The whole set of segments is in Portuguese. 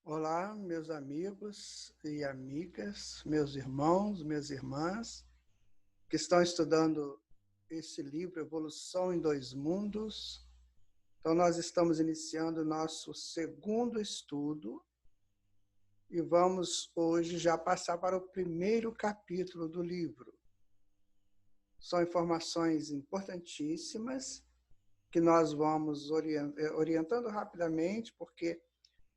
Olá, meus amigos e amigas, meus irmãos, minhas irmãs, que estão estudando esse livro, Evolução em Dois Mundos. Então, nós estamos iniciando o nosso segundo estudo e vamos hoje já passar para o primeiro capítulo do livro. São informações importantíssimas que nós vamos orientando rapidamente, porque,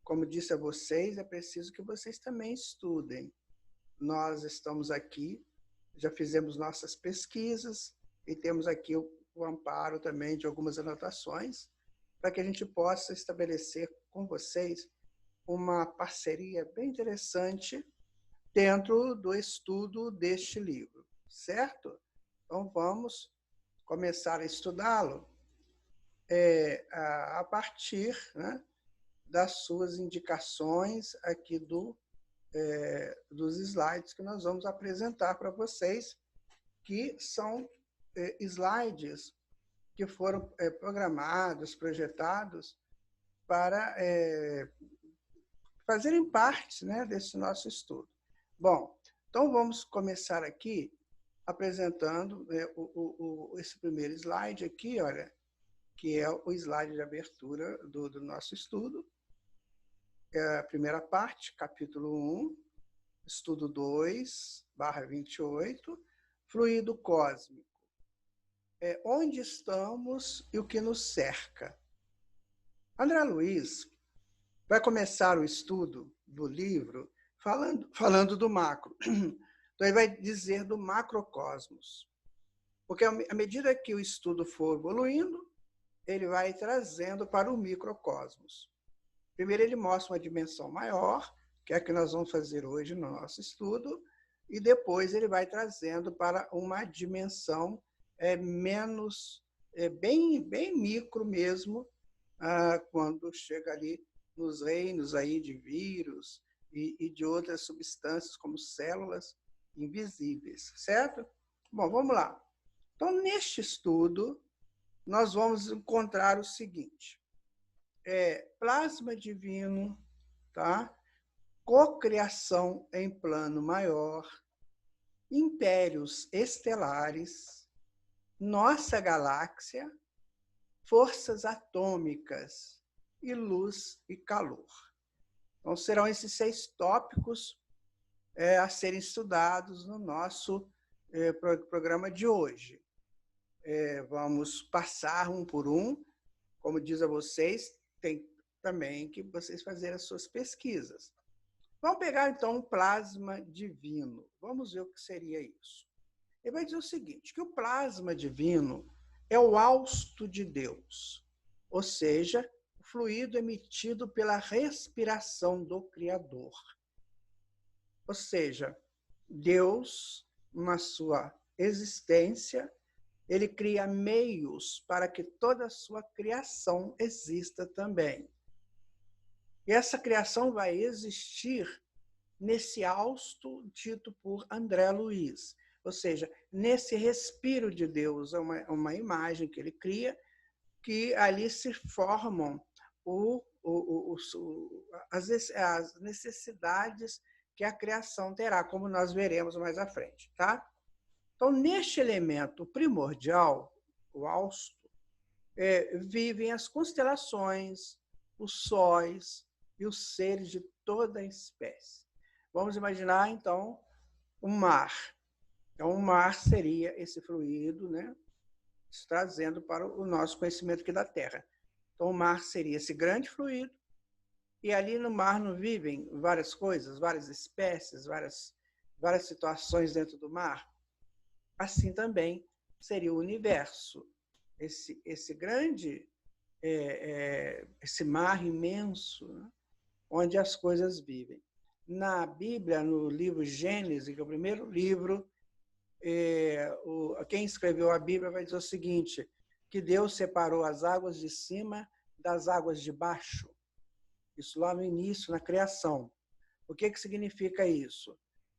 como disse a vocês, é preciso que vocês também estudem. Nós estamos aqui, já fizemos nossas pesquisas e temos aqui o amparo também de algumas anotações para que a gente possa estabelecer com vocês uma parceria bem interessante dentro do estudo deste livro, certo? Então, vamos começar a estudá-lo a partir, né, das suas indicações aqui dos slides que nós vamos apresentar para vocês, que são slides que foram programados, projetados para fazerem parte, né, desse nosso estudo. Bom, então vamos começar aqui apresentando esse primeiro slide aqui, olha, que é o slide de abertura do nosso estudo. É a primeira parte, capítulo 1, estudo 2/28, fluido cósmico. Onde estamos e o que nos cerca. André Luiz vai começar o estudo do livro falando do macro. Então, ele vai dizer do macrocosmos. Porque, à medida que o estudo for evoluindo, ele vai trazendo para o microcosmos. Primeiro, ele mostra uma dimensão maior, que é a que nós vamos fazer hoje no nosso estudo, e depois ele vai trazendo para uma dimensão menos, bem micro mesmo, quando chega ali nos reinos aí de vírus e de outras substâncias, como células invisíveis, certo? Bom, vamos lá. Então, neste estudo, nós vamos encontrar o seguinte: plasma divino, tá? Cocriação em plano maior, impérios estelares, nossa galáxia, forças atômicas e luz e calor. Então, serão esses 6 tópicos a serem estudados no nosso programa de hoje. Vamos passar um por um. Como diz a vocês, tem também que vocês fazerem as suas pesquisas. Vamos pegar, então, o plasma divino. Vamos ver o que seria isso. Ele vai dizer o seguinte, que o plasma divino é o hausto de Deus, ou seja, o fluido emitido pela respiração do Criador. Ou seja, Deus, na sua existência, ele cria meios para que toda a sua criação exista também. E essa criação vai existir nesse hausto dito por André Luiz, ou seja, nesse respiro de Deus, é uma imagem que ele cria, que ali se formam as necessidades que a criação terá, como nós veremos mais à frente, tá? Então, neste elemento primordial, o hausto, vivem as constelações, os sóis e os seres de toda a espécie. Vamos imaginar, então, o mar. Então, o mar seria esse fluido, né, trazendo para o nosso conhecimento aqui da Terra. Então, o mar seria esse grande fluido, e ali no mar não vivem várias coisas, várias espécies, várias situações dentro do mar. Assim também seria o universo, esse grande, esse mar imenso, né, onde as coisas vivem. Na Bíblia, no livro Gênesis, que é o primeiro livro, quem escreveu a Bíblia vai dizer o seguinte, que Deus separou as águas de cima das águas de baixo. Isso lá no início, na criação. O que significa isso?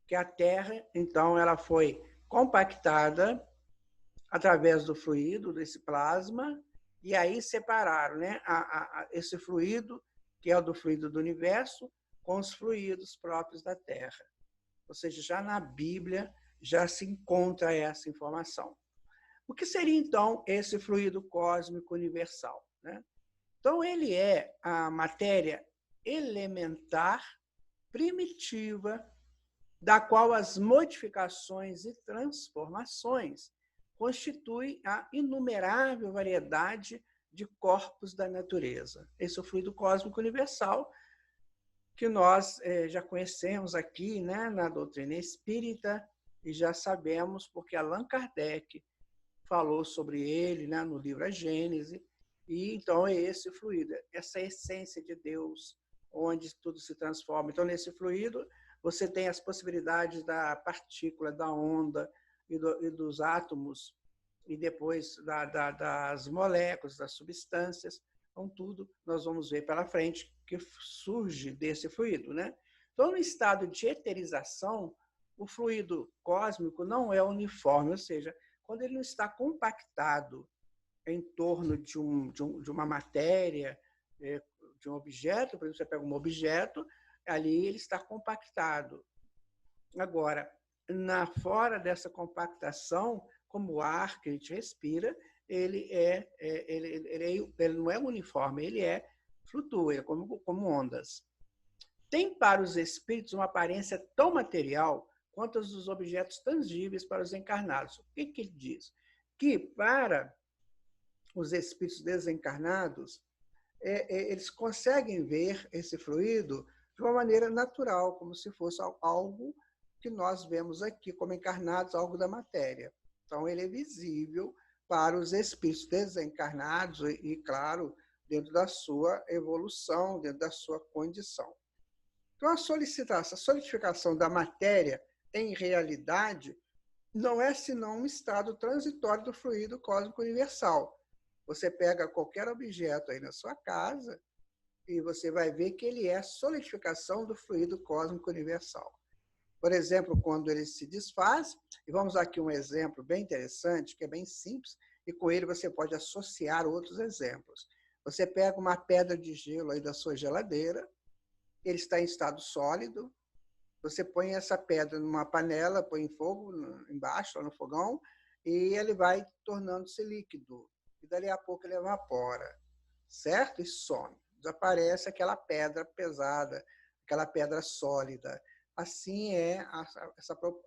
Que a Terra, então, ela foi compactada através do fluido, desse plasma, e aí separaram, né, esse fluido, que é o do fluido do universo, com os fluidos próprios da Terra. Ou seja, já na Bíblia já se encontra essa informação. O que seria, então, esse fluido cósmico universal, né? Então, ele é a matéria elementar, primitiva, da qual as modificações e transformações constituem a inumerável variedade de corpos da natureza. Esse é o fluido cósmico universal, que nós já conhecemos aqui, né, na doutrina espírita, e já sabemos porque Allan Kardec falou sobre ele, né, no livro A Gênese, e então é esse fluido, essa essência de Deus, onde tudo se transforma. Então, nesse fluido, você tem as possibilidades da partícula, da onda e dos átomos, e depois das moléculas, das substâncias. Então, tudo nós vamos ver pela frente que surge desse fluido, né? Então, no estado de eterização, o fluido cósmico não é uniforme, ou seja, quando ele não está compactado em torno de uma matéria, de um objeto, por exemplo, você pega um objeto, ali ele está compactado. Agora, fora dessa compactação, como o ar que a gente respira, ele não é uniforme, ele flutua, é como ondas. Tem para os espíritos uma aparência tão material quanto as dos objetos tangíveis para os encarnados. O que ele diz? Que para os espíritos desencarnados, eles conseguem ver esse fluido de uma maneira natural, como se fosse algo que nós vemos aqui como encarnados, algo da matéria. Então, ele é visível para os espíritos desencarnados e, claro, dentro da sua evolução, dentro da sua condição. Então, a solidificação da matéria, em realidade, não é senão um estado transitório do fluido cósmico universal. Você pega qualquer objeto aí na sua casa e você vai ver que ele é a solidificação do fluido cósmico universal. Por exemplo, quando ele se desfaz, e vamos aqui um exemplo bem interessante, que é bem simples, e com ele você pode associar outros exemplos. Você pega uma pedra de gelo aí da sua geladeira, ele está em estado sólido, você põe essa pedra numa panela, põe em fogo embaixo, lá no fogão, e ele vai tornando-se líquido. E dali a pouco ele evapora, certo? E some. Desaparece aquela pedra pesada, aquela pedra sólida. Assim é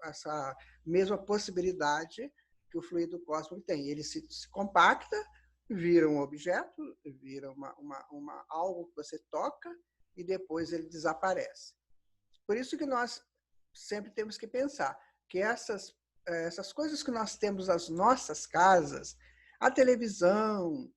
essa mesma possibilidade que o fluido cósmico tem. Ele se compacta, vira um objeto, vira algo que você toca e depois ele desaparece. Por isso que nós sempre temos que pensar que essas coisas que nós temos nas nossas casas, a televisão,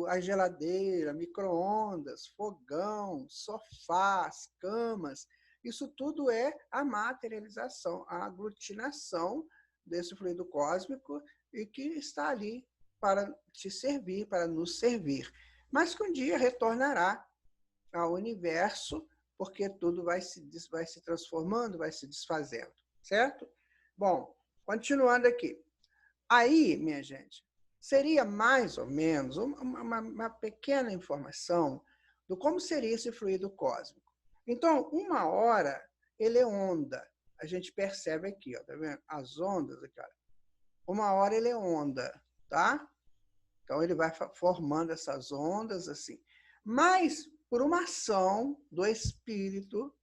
a geladeira, micro-ondas, fogão, sofás, camas, isso tudo é a materialização, a aglutinação desse fluido cósmico e que está ali para te servir, para nos servir. Mas que um dia retornará ao universo, porque tudo vai se transformando, vai se desfazendo, certo? Bom, continuando aqui. Aí, minha gente, seria mais ou menos uma pequena informação do como seria esse fluido cósmico. Então, uma hora, ele é onda. A gente percebe aqui, ó, tá vendo? As ondas aqui, olha. Uma hora ele é onda, tá? Então, ele vai formando essas ondas assim. Mas, por uma ação do espírito,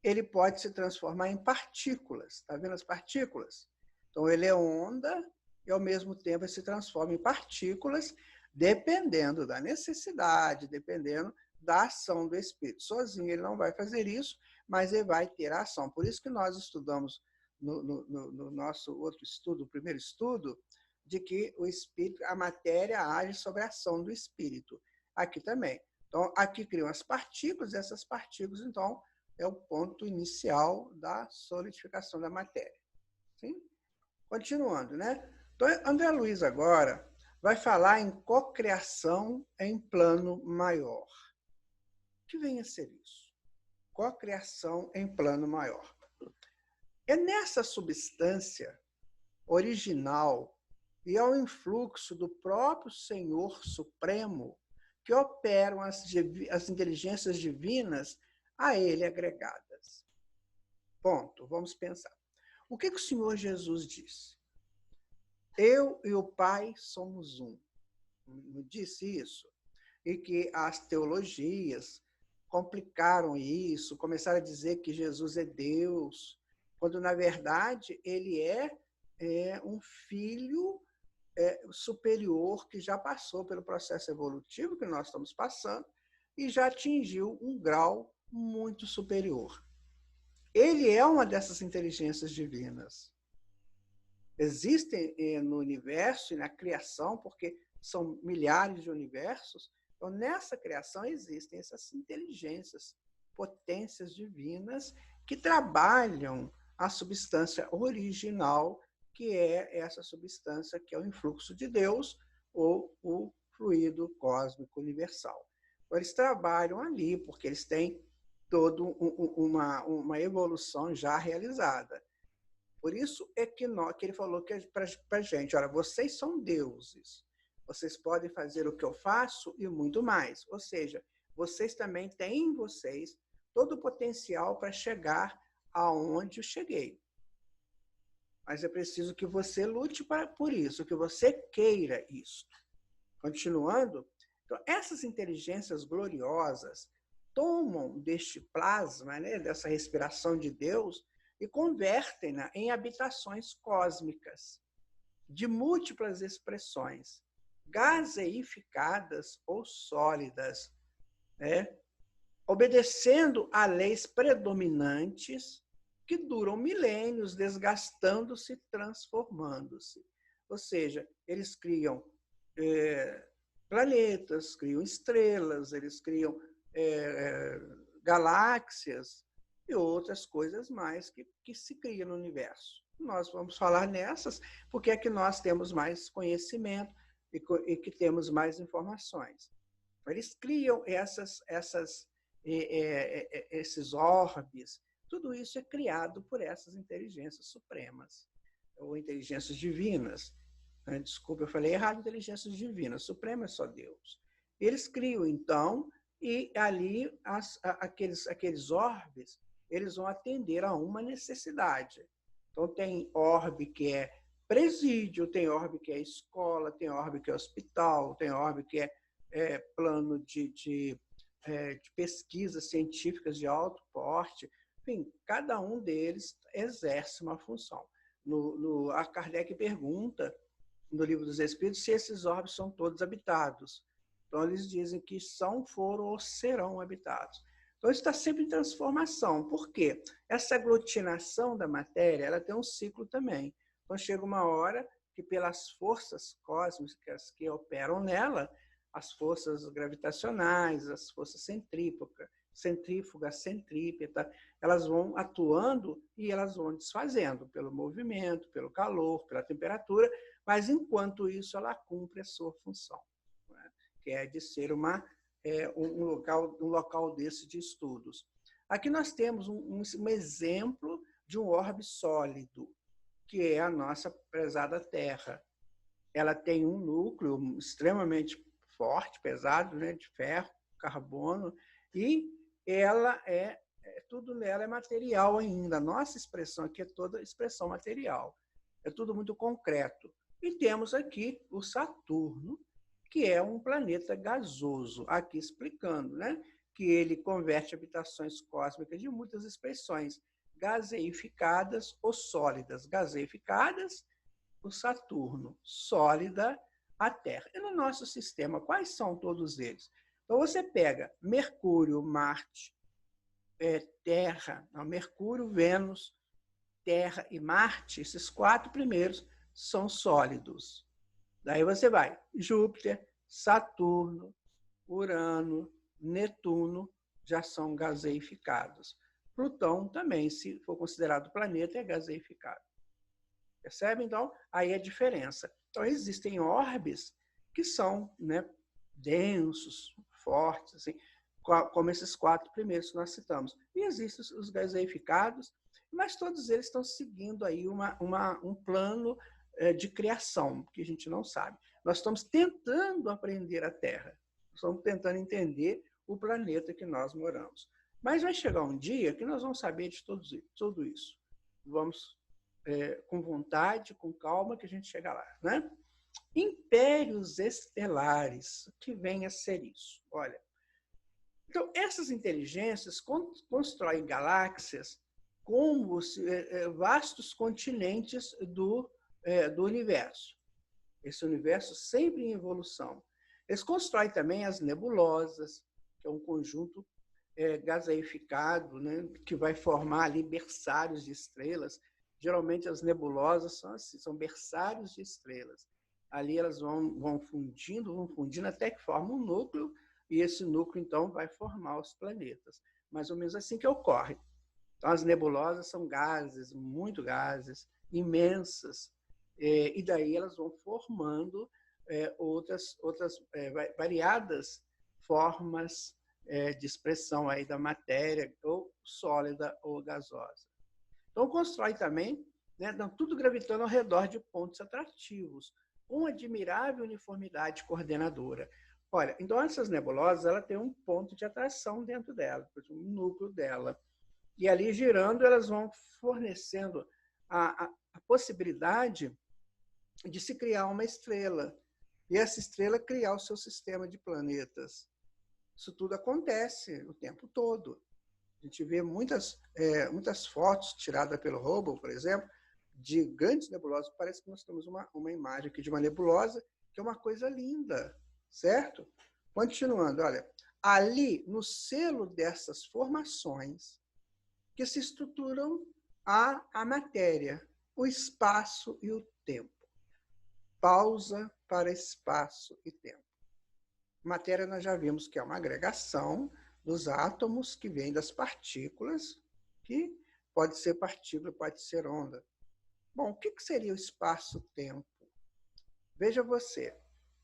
ele pode se transformar em partículas. Está vendo as partículas? Então, ele é onda e, ao mesmo tempo, ele se transforma em partículas, dependendo da necessidade, dependendo da ação do espírito. Sozinho ele não vai fazer isso, mas ele vai ter a ação. Por isso que nós estudamos no nosso outro estudo, o primeiro estudo, de que o espírito, a matéria age sobre a ação do espírito. Aqui também. Então, aqui criam as partículas, e essas partículas, então, é o ponto inicial da solidificação da matéria. Sim? Continuando, né? Então, André Luiz agora vai falar em cocriação em plano maior. O que vem a ser isso? Cocriação em plano maior. É nessa substância original e ao influxo do próprio Senhor Supremo que operam as inteligências divinas a ele agregadas. Ponto. Vamos pensar. O que o Senhor Jesus disse? Eu e o Pai somos um. Não disse isso? E que as teologias complicaram isso, começaram a dizer que Jesus é Deus, quando, na verdade, ele é um filho superior que já passou pelo processo evolutivo que nós estamos passando e já atingiu um grau muito superior. Ele é uma dessas inteligências divinas. Existem no universo e na criação, porque são milhares de universos, então nessa criação existem essas inteligências, potências divinas que trabalham a substância original, que é essa substância que é o influxo de Deus ou o fluido cósmico universal. Então, eles trabalham ali porque eles têm toda uma evolução já realizada. Por isso é que ele falou para a gente, olha, vocês são deuses, vocês podem fazer o que eu faço e muito mais. Ou seja, vocês também têm em vocês todo o potencial para chegar aonde eu cheguei. Mas é preciso que você lute por isso, que você queira isso. Continuando, então, essas inteligências gloriosas tomam deste plasma, né, dessa respiração de Deus, e convertem-na em habitações cósmicas, de múltiplas expressões, gaseificadas ou sólidas, né, obedecendo a leis predominantes que duram milênios, desgastando-se, transformando-se. Ou seja, eles criam planetas, criam estrelas, eles criam galáxias e outras coisas mais que se criam no universo. Nós vamos falar nessas porque é que nós temos mais conhecimento e que temos mais informações. Eles criam esses orbes, tudo isso é criado por essas inteligências supremas, ou inteligências divinas. Desculpa, eu falei errado, inteligências divinas, suprema é só Deus. Eles criam, então, e ali aqueles orbes, eles vão atender a uma necessidade. Então, tem orbe que é presídio, tem orbe que é escola, tem orbe que é hospital, tem orbe que é plano de pesquisas científicas de alto porte. Enfim, cada um deles exerce uma função. A Kardec pergunta, no Livro dos Espíritos, se esses orbes são todos habitados. Então, eles dizem que são, foram ou serão habitados. Então, isso está sempre em transformação. Por quê? Essa aglutinação da matéria, ela tem um ciclo também. Então, chega uma hora que, pelas forças cósmicas que operam nela, as forças gravitacionais, as forças centrífugas, centrípeta, elas vão atuando e elas vão desfazendo pelo movimento, pelo calor, pela temperatura, mas, enquanto isso, ela cumpre a sua função, né? Que é de ser um local desse de estudos. Aqui nós temos um exemplo de um orbe sólido, que é a nossa prezada Terra. Ela tem um núcleo extremamente forte, pesado, né, de ferro, carbono, e tudo nela é material ainda. A nossa expressão aqui é toda expressão material. É tudo muito concreto. E temos aqui o Saturno, que é um planeta gasoso, aqui explicando, né, que ele converte habitações cósmicas de muitas expressões, gaseificadas ou sólidas. Gaseificadas, o Saturno, sólida, a Terra. E no nosso sistema, quais são todos eles? Então, você pega Mercúrio, Marte, Terra, não, Mercúrio, Vênus, Terra e Marte, esses 4 primeiros são sólidos. Daí você vai Júpiter, Saturno, Urano, Netuno, já são gaseificados. Plutão também, se for considerado planeta, é gaseificado. Percebe? Então, aí a diferença. Então, existem orbes que são, né, densos, fortes, assim, como esses 4 primeiros que nós citamos. E existem os gaseificados, mas todos eles estão seguindo aí um plano de criação, que a gente não sabe. Nós estamos tentando aprender a Terra, estamos tentando entender o planeta que nós moramos. Mas vai chegar um dia que nós vamos saber de tudo isso. Vamos com vontade, com calma, que a gente chega lá, né? Impérios estelares, o que vem a ser isso? Olha, então, essas inteligências constroem galáxias como vastos continentes do universo. Esse universo sempre em evolução. Eles constroem também as nebulosas, que é um conjunto gaseificado, né, que vai formar ali berçários de estrelas. Geralmente as nebulosas são assim, são berçários de estrelas. Ali elas vão fundindo até que formam um núcleo, e esse núcleo, então, vai formar os planetas. Mais ou menos assim que ocorre. Então, as nebulosas são gases, muito gases, imensas, e daí elas vão formando outras variadas formas de expressão aí da matéria, ou sólida ou gasosa. Então, constrói também, né, tudo gravitando ao redor de pontos atrativos, com admirável uniformidade coordenadora. Olha, então essas nebulosas, ela tem um ponto de atração dentro dela, um núcleo dela. E ali, girando, elas vão fornecendo a possibilidade de se criar uma estrela. E essa estrela criar o seu sistema de planetas. Isso tudo acontece o tempo todo. A gente vê muitas fotos tiradas pelo Hubble, por exemplo, de grandes nebulosas. Parece que nós temos uma imagem aqui de uma nebulosa, que é uma coisa linda, certo? Continuando, olha, ali no selo dessas formações que se estruturam a matéria, o espaço e o tempo. Pausa para espaço e tempo. Matéria nós já vimos que é uma agregação dos átomos que vem das partículas, que pode ser partícula, pode ser onda. Bom, o que seria o espaço-tempo? Veja você,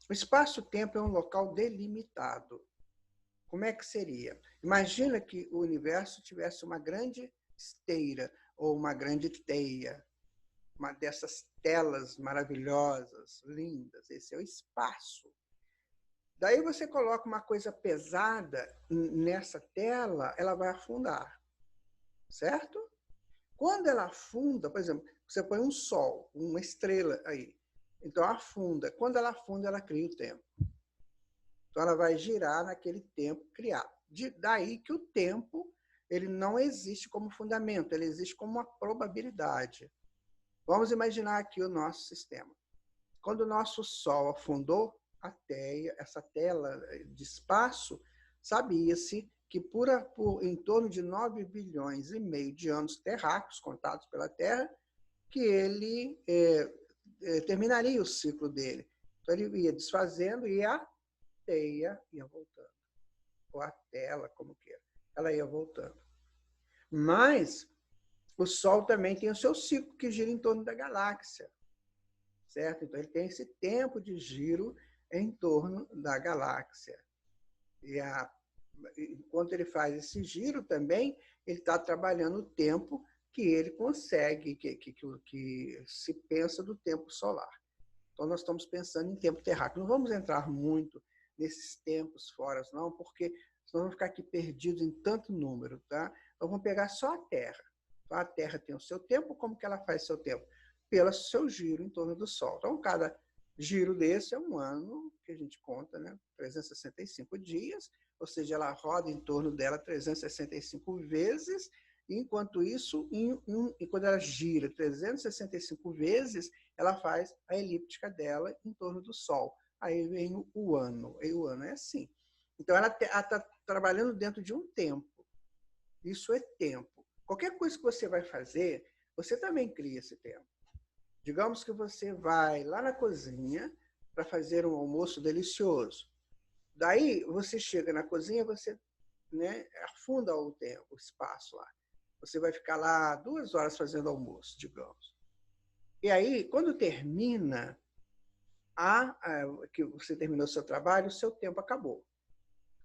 o espaço-tempo é um local delimitado. Como é que seria? Imagina que o universo tivesse uma grande esteira ou uma grande teia, uma dessas telas maravilhosas, lindas. Esse é o espaço. Daí você coloca uma coisa pesada nessa tela, ela vai afundar, certo? Quando ela afunda, por exemplo, você põe um sol, uma estrela aí, então afunda. Quando ela afunda, ela cria o tempo. Então ela vai girar naquele tempo criado. Daí que o tempo ele não existe como fundamento, ele existe como uma probabilidade. Vamos imaginar aqui o nosso sistema. Quando o nosso Sol afundou, essa tela de espaço, sabia-se que em torno de 9 bilhões e meio de anos terráqueos contados pela Terra, que ele terminaria o ciclo dele. Então ele ia desfazendo e a teia ia voltando. Ou a tela, como queira. Ela ia voltando. Mas o Sol também tem o seu ciclo que gira em torno da galáxia. Certo? Então, ele tem esse tempo de giro em torno da galáxia. Enquanto ele faz esse giro também, ele está trabalhando o tempo que ele consegue, que se pensa do tempo solar. Então, nós estamos pensando em tempo terráqueo. Não vamos entrar muito nesses tempos fora, não, porque senão vamos ficar aqui perdidos em tanto número. Tá? Então, vamos pegar só a Terra. Então, a Terra tem o seu tempo, como que ela faz seu tempo? Pelo seu giro em torno do Sol. Então, cada giro desse é um ano, que a gente conta, né? 365 dias, ou seja, ela roda em torno dela 365 vezes, e enquanto isso, quando ela gira 365 vezes, ela faz a elíptica dela em torno do Sol. Aí vem o ano, e o ano é assim. Então, ela está trabalhando dentro de um tempo. Isso é tempo. Qualquer coisa que você vai fazer, você também cria esse tempo. Digamos que você vai lá na cozinha para fazer um almoço delicioso. Daí, você chega na cozinha, você afunda o tempo, o espaço lá. Você vai ficar lá 2 horas fazendo almoço, digamos. E aí, quando termina, que você terminou o seu trabalho, o seu tempo acabou.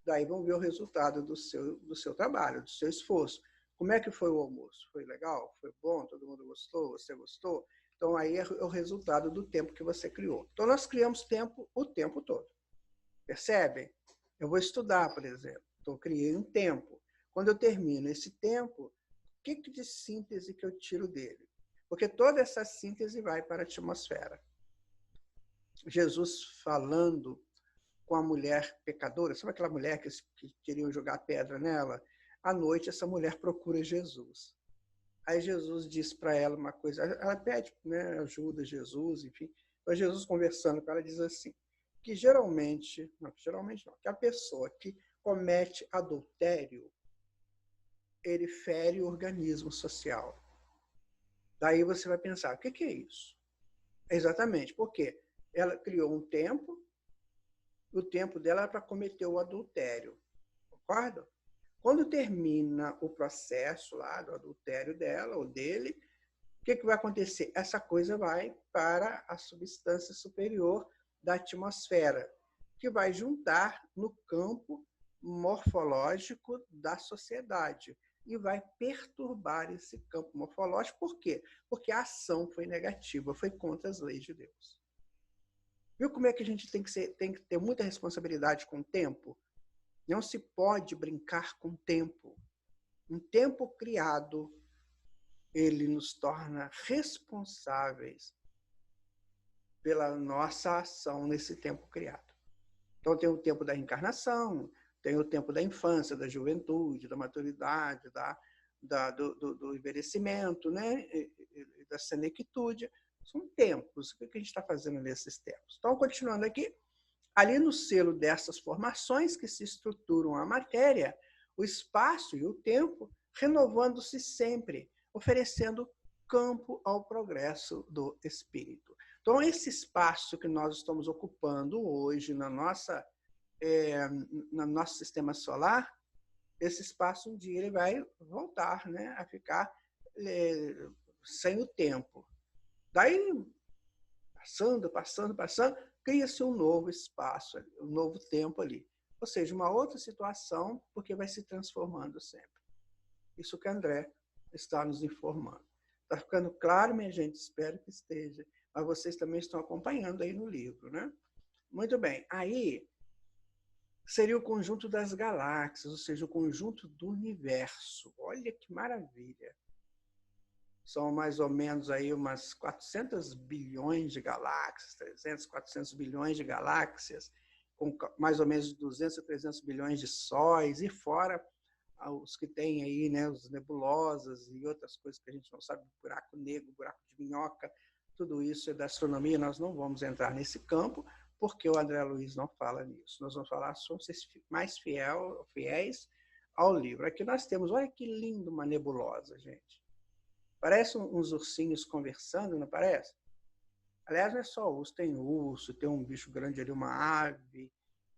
Daí vamos ver o resultado do seu trabalho, do seu esforço. Como é que foi o almoço? Foi legal? Foi bom? Todo mundo gostou? Você gostou? Então, aí é o resultado do tempo que você criou. Então, nós criamos tempo o tempo todo. Percebem? Eu vou estudar, por exemplo. Então, eu criei um tempo. quando eu termino esse tempo, o que de síntese que eu tiro dele? Porque toda essa síntese vai para a atmosfera. Jesus falando com a mulher pecadora, sabe aquela mulher que queriam jogar pedra nela? À noite, essa mulher procura Jesus. Aí Jesus diz para ela uma coisa, ela pede, né, ajuda a Jesus, enfim. Então, Jesus conversando com ela diz assim, que geralmente não, que a pessoa que comete adultério, ele fere o organismo social. Daí você vai pensar, o que é isso? Exatamente, porque ela criou um tempo, o tempo dela era para cometer o adultério, concorda? Quando termina o processo lá do adultério dela ou dele, o que vai acontecer? Essa coisa vai para a substância superior da atmosfera, que vai juntar no campo morfológico da sociedade e vai perturbar esse campo morfológico. Por quê? Porque a ação foi negativa, foi contra as leis de Deus. Viu como é que a gente tem que ter muita responsabilidade com o tempo? Não se pode brincar com o tempo. Um tempo criado, ele nos torna responsáveis pela nossa ação nesse tempo criado. Então, tem o tempo da reencarnação, tem o tempo da infância, da juventude, da maturidade, do envelhecimento, né? Da senectude. São tempos. O que a gente está fazendo nesses tempos? Então, continuando aqui, ali no selo dessas formações que se estruturam a matéria, o espaço e o tempo renovando-se sempre, oferecendo campo ao progresso do espírito. Então, esse espaço que nós estamos ocupando hoje no nosso sistema solar, esse espaço um dia ele vai voltar, né, a ficar sem o tempo. Daí, passando, cria-se um novo espaço, um novo tempo ali. Ou seja, uma outra situação, porque vai se transformando sempre. Isso que André está nos informando. Está ficando claro, minha gente? Espero que esteja. Mas vocês também estão acompanhando aí no livro, né? Muito bem. Aí seria o conjunto das galáxias, ou seja, o conjunto do universo. Olha que maravilha. São mais ou menos aí umas 400 bilhões de galáxias, 300, 400 bilhões de galáxias, com mais ou menos 200 a 300 bilhões de sóis, e fora os que tem aí, né, os nebulosas e outras coisas que a gente não sabe, buraco negro, buraco de minhoca, tudo isso é da astronomia, nós não vamos entrar nesse campo, porque o André Luiz não fala nisso. Nós vamos falar, somos mais fiéis ao livro. Aqui nós temos, olha que lindo uma nebulosa, gente. Parece uns ursinhos conversando, não parece? Aliás, não é só urso, tem um bicho grande ali, uma ave,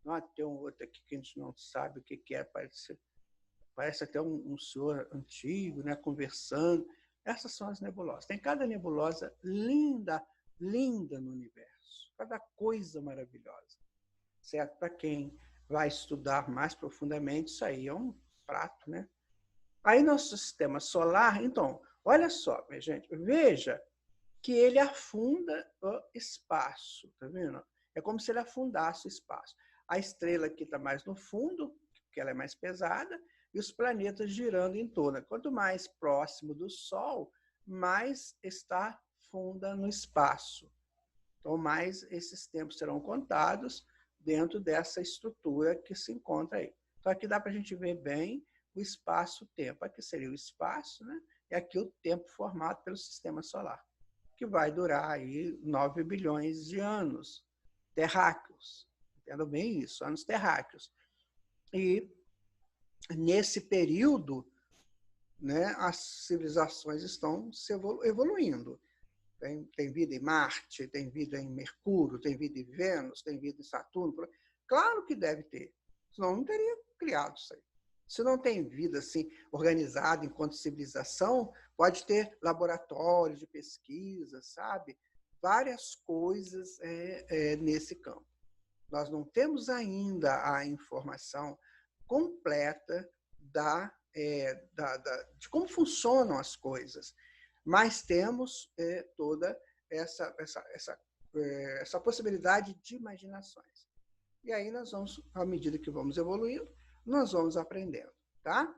não, tem um outro aqui que a gente não sabe o que é, parece até um senhor antigo, né, conversando. Essas são as nebulosas. Tem cada nebulosa linda, linda no universo. Cada coisa maravilhosa. Certo? Para quem vai estudar mais profundamente, isso aí é um prato, né? Aí nosso sistema solar, então, olha só, minha gente, veja que ele afunda o espaço, tá vendo? É como se ele afundasse o espaço. A estrela aqui está mais no fundo, porque ela é mais pesada, e os planetas girando em torno. Quanto mais próximo do Sol, mais está funda no espaço. Então, mais esses tempos serão contados dentro dessa estrutura que se encontra aí. Então, aqui dá para a gente ver bem o espaço-tempo. Aqui seria o espaço, né? E aqui o tempo formado pelo sistema solar, que vai durar aí 9 bilhões de anos terráqueos. Entendam bem isso, anos terráqueos. E nesse período, né, as civilizações estão se evoluindo. Tem vida em Marte, tem vida em Mercúrio, tem vida em Vênus, tem vida em Saturno. Claro que deve ter, senão não teria criado isso aí. Se não tem vida assim organizada enquanto civilização, pode ter laboratórios de pesquisa, sabe? Várias coisas nesse campo. Nós não temos ainda a informação completa de como funcionam as coisas, mas temos toda essa possibilidade de imaginações. E aí nós vamos, à medida que vamos evoluindo, nós vamos aprendendo, tá?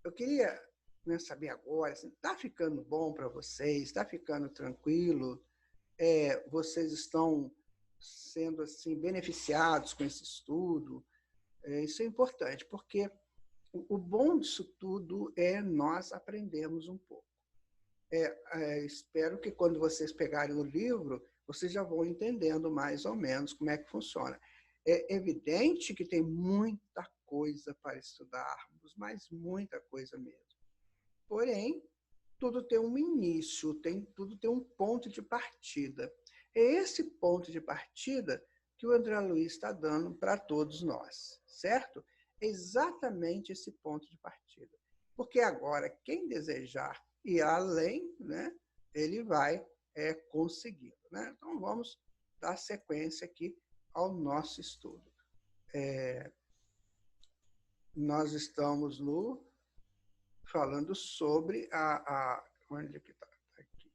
Eu queria, né, saber agora, está ficando bom para vocês? Está ficando tranquilo? Vocês estão sendo assim beneficiados com esse estudo? Isso é importante, porque o bom disso tudo é nós aprendermos um pouco. Espero que quando vocês pegarem o livro, vocês já vão entendendo mais ou menos como é que funciona. É evidente que tem muita coisa para estudarmos, mas muita coisa mesmo. Porém, tudo tem um início, tudo tem um ponto de partida. É esse ponto de partida que o André Luiz está dando para todos nós, certo? É exatamente esse ponto de partida. Porque agora, quem desejar ir além, né, ele vai conseguir. Né? Então, vamos dar sequência aqui ao nosso estudo. Nós estamos falando sobre onde que está? Aqui.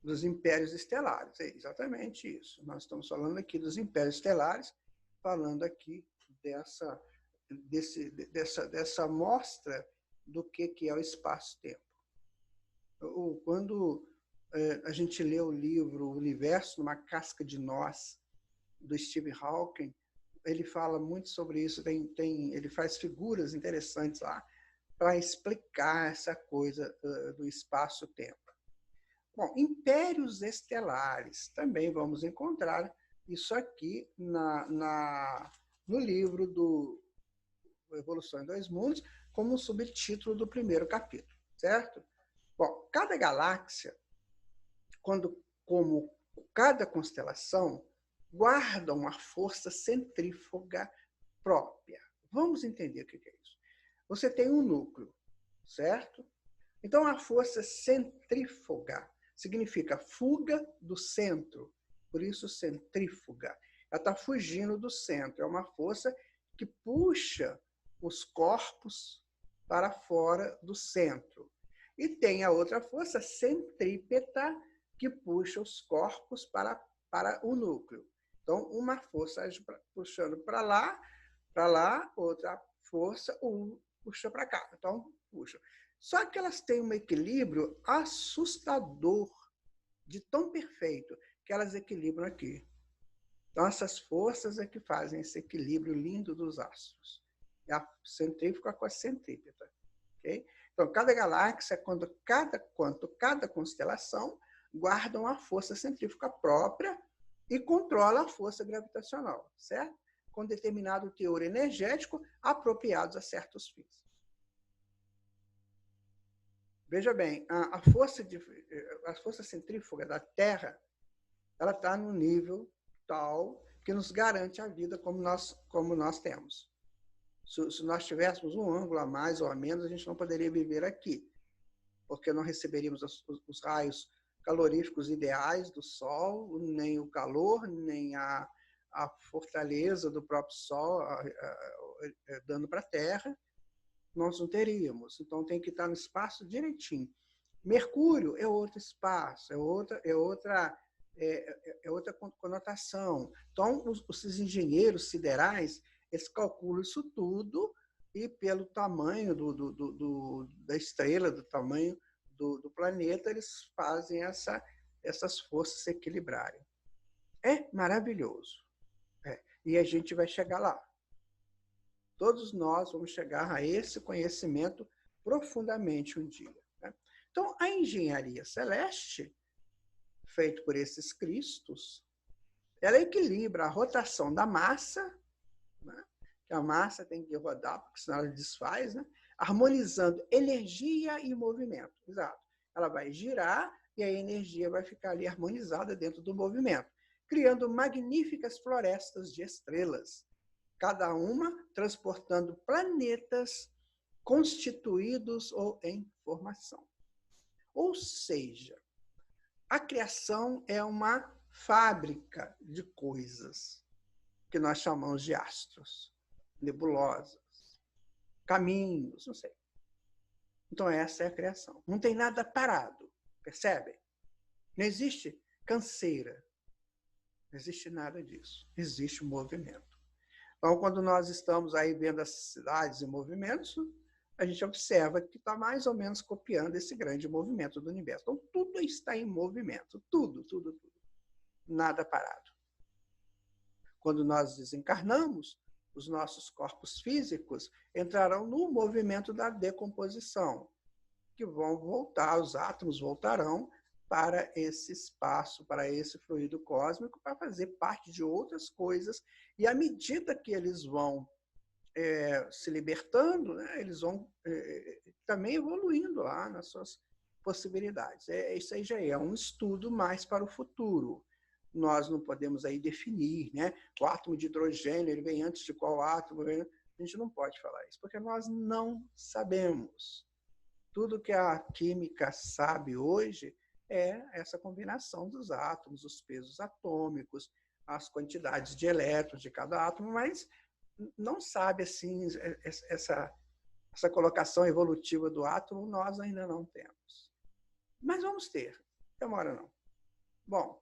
Dos impérios estelares. É exatamente isso. Nós estamos falando aqui dos impérios estelares, falando aqui dessa amostra do que é o espaço-tempo. Quando a gente lê o livro O Universo numa Casca de Nós, do Stephen Hawking, ele fala muito sobre isso, ele faz figuras interessantes lá para explicar essa coisa do espaço-tempo. Bom, impérios estelares, também vamos encontrar isso aqui no livro do Evolução em Dois Mundos, como subtítulo do primeiro capítulo, certo? Bom, cada galáxia, como cada constelação, guarda uma força centrífuga própria. Vamos entender o que é isso. Você tem um núcleo, certo? Então, a força centrífuga significa fuga do centro, por isso centrífuga. Ela está fugindo do centro, é uma força que puxa os corpos para fora do centro. E tem a outra força centrípeta, que puxa os corpos para o núcleo. Então, uma força puxando para lá, outra força puxa para cá. Então, puxa. Só que elas têm um equilíbrio assustador, de tão perfeito, que elas equilibram aqui. Então, essas forças é que fazem esse equilíbrio lindo dos astros. É a centrífuga com a centrípeta. Okay? Então, cada galáxia, quanto cada constelação, guarda uma força centrífuga própria e controla a força gravitacional, certo? Com determinado teor energético apropriados a certos fins. Veja bem, a força centrífuga da Terra, ela está no nível tal que nos garante a vida como nós temos. Se nós tivéssemos um ângulo a mais ou a menos, a gente não poderia viver aqui, porque não receberíamos os raios caloríficos ideais do Sol, nem o calor, nem a fortaleza do próprio Sol dando para a Terra, nós não teríamos. Então, tem que estar no espaço direitinho. Mercúrio é outro espaço, é outra conotação. Então, os engenheiros siderais, eles calculam isso tudo e pelo tamanho da estrela, do tamanho do planeta, eles fazem essas forças se equilibrarem. É maravilhoso. E a gente vai chegar lá. Todos nós vamos chegar a esse conhecimento profundamente um dia. Né? Então, a engenharia celeste, feita por esses cristos, ela equilibra a rotação da massa, né? Que a massa tem que rodar, porque senão ela desfaz, né? Harmonizando energia e movimento. Exato. Ela vai girar e a energia vai ficar ali harmonizada dentro do movimento, criando magníficas florestas de estrelas, cada uma transportando planetas constituídos ou em formação. Ou seja, a criação é uma fábrica de coisas que nós chamamos de astros, nebulosas, caminhos, não sei. Então, essa é a criação. Não tem nada parado, percebem? Não existe canseira, não existe nada disso. Existe movimento. Então, quando nós estamos aí vendo as cidades em movimento, a gente observa que está mais ou menos copiando esse grande movimento do universo. Então, tudo está em movimento, tudo, tudo, tudo. Nada parado. Quando nós desencarnamos, os nossos corpos físicos entrarão no movimento da decomposição, que vão voltar, os átomos voltarão para esse espaço, para esse fluido cósmico, para fazer parte de outras coisas. E à medida que eles vão se libertando, né, eles vão também evoluindo lá nas suas possibilidades. Isso aí já é um estudo mais para o futuro. Nós não podemos aí definir, né? O átomo de hidrogênio, ele vem antes de qual átomo? A gente não pode falar isso, porque nós não sabemos. Tudo que a química sabe hoje é essa combinação dos átomos, os pesos atômicos, as quantidades de elétrons de cada átomo, mas não sabe assim essa colocação evolutiva do átomo, nós ainda não temos. Mas vamos ter, demora não. Bom,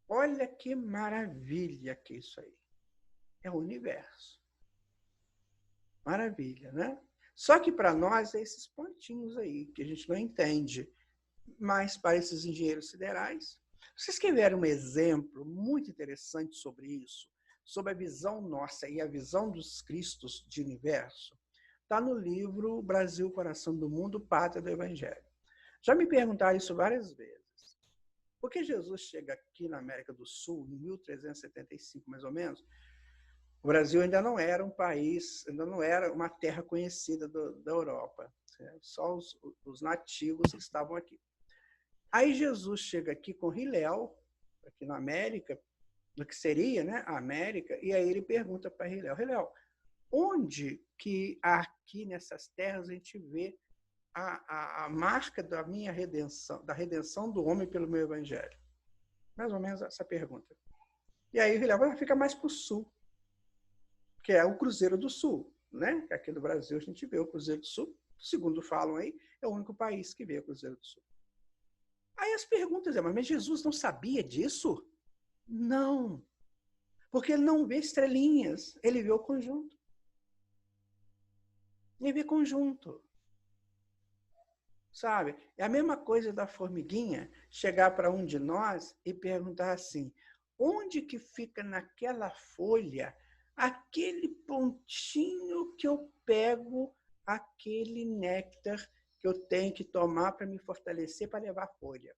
olha que maravilha que isso aí. É o universo. Maravilha, né? Só que para nós é esses pontinhos aí que a gente não entende. Mas para esses engenheiros siderais, vocês querem um exemplo muito interessante sobre isso, sobre a visão nossa e a visão dos cristos de universo? Está no livro Brasil, Coração do Mundo, Pátria do Evangelho. Já me perguntaram isso várias vezes. Por que Jesus chega aqui na América do Sul, em 1375, mais ou menos? O Brasil ainda não era um país, ainda não era uma terra conhecida da Europa. Só os nativos que estavam aqui. Aí Jesus chega aqui com Hilel, aqui na América, no que seria, né, a América, e aí ele pergunta para Hilel, onde que aqui nessas terras a gente vê a marca da minha redenção, da redenção do homem pelo meu evangelho? Mais ou menos essa pergunta. E aí Hilel fica mais para o sul, que é o Cruzeiro do Sul, né? Aqui no Brasil a gente vê o Cruzeiro do Sul, segundo falam aí, é o único país que vê o Cruzeiro do Sul. Aí as perguntas é, mas Jesus não sabia disso? Não, porque ele não vê estrelinhas, ele vê o conjunto. Ele vê conjunto. Sabe? É a mesma coisa da formiguinha chegar para um de nós e perguntar assim, onde que fica naquela folha aquele pontinho que eu pego aquele néctar que eu tenho que tomar para me fortalecer para levar a folha?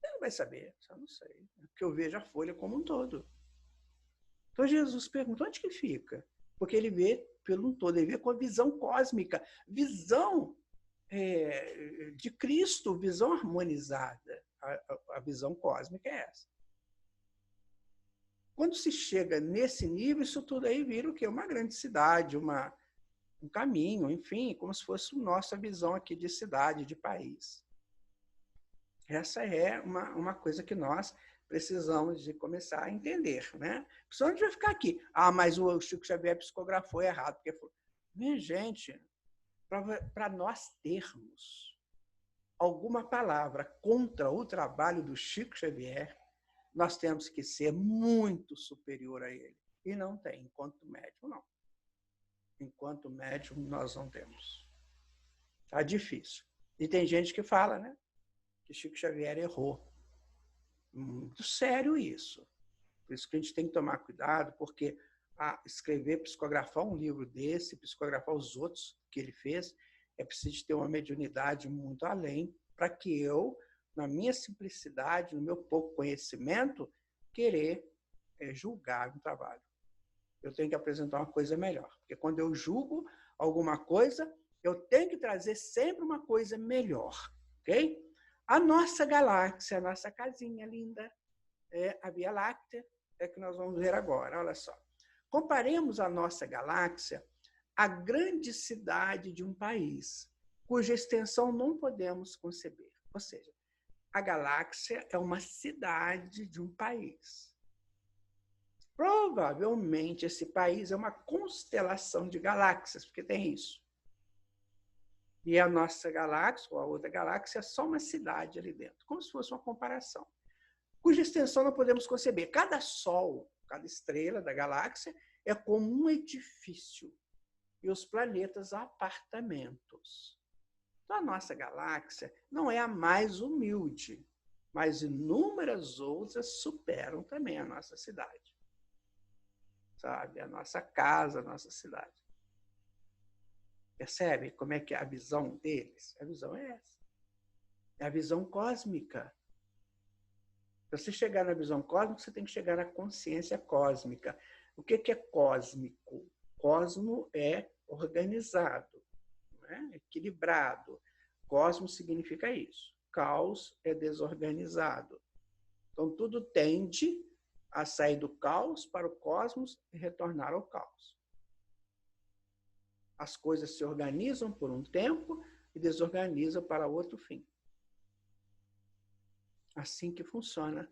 Ele não vai saber, só não sei. Porque eu vejo a folha como um todo. Então Jesus pergunta, onde que fica? Porque ele vê pelo um todo, ele vê com a visão cósmica, visão de Cristo, visão harmonizada. A visão cósmica é essa. Quando se chega nesse nível, isso tudo aí vira o quê? Uma grande cidade, um caminho, enfim, como se fosse nossa visão aqui de cidade, de país. Essa é uma coisa que nós precisamos de começar a entender, né? Senão a gente vai ficar aqui. Ah, mas o Chico Xavier psicografou errado. Porque minha gente, para nós termos alguma palavra contra o trabalho do Chico Xavier, nós temos que ser muito superior a ele. E não tem, enquanto médium, não. Enquanto médium, nós não temos. Tá difícil. E tem gente que fala, né? Que Chico Xavier errou. Muito sério isso. Por isso que a gente tem que tomar cuidado, porque escrever, psicografar um livro desse, psicografar os outros que ele fez, é preciso ter uma mediunidade muito além para que eu, na minha simplicidade, no meu pouco conhecimento, querer julgar um trabalho. Eu tenho que apresentar uma coisa melhor. Porque quando eu julgo alguma coisa, eu tenho que trazer sempre uma coisa melhor. Ok? A nossa galáxia, a nossa casinha linda, é a Via Láctea, é que nós vamos ver agora. Olha só. Comparemos a nossa galáxia à grande cidade de um país, cuja extensão não podemos conceber. Ou seja, a galáxia é uma cidade de um país. Provavelmente esse país é uma constelação de galáxias, porque tem isso. E a nossa galáxia, ou a outra galáxia, é só uma cidade ali dentro, como se fosse uma comparação, cuja extensão não podemos conceber. Cada sol, cada estrela da galáxia é como um edifício e os planetas apartamentos. Então, a nossa galáxia não é a mais humilde, mas inúmeras outras superam também a nossa cidade. Sabe? A nossa casa, a nossa cidade. Percebe como é que é a visão deles? A visão é essa. É a visão cósmica. Para você chegar na visão cósmica, você tem que chegar na consciência cósmica. O que é cósmico? Cosmo é organizado, né? Equilibrado. Cosmo significa isso. Caos é desorganizado. Então, tudo tende a sair do caos para o cosmos e retornar ao caos. As coisas se organizam por um tempo e desorganizam para outro fim. Assim que funciona,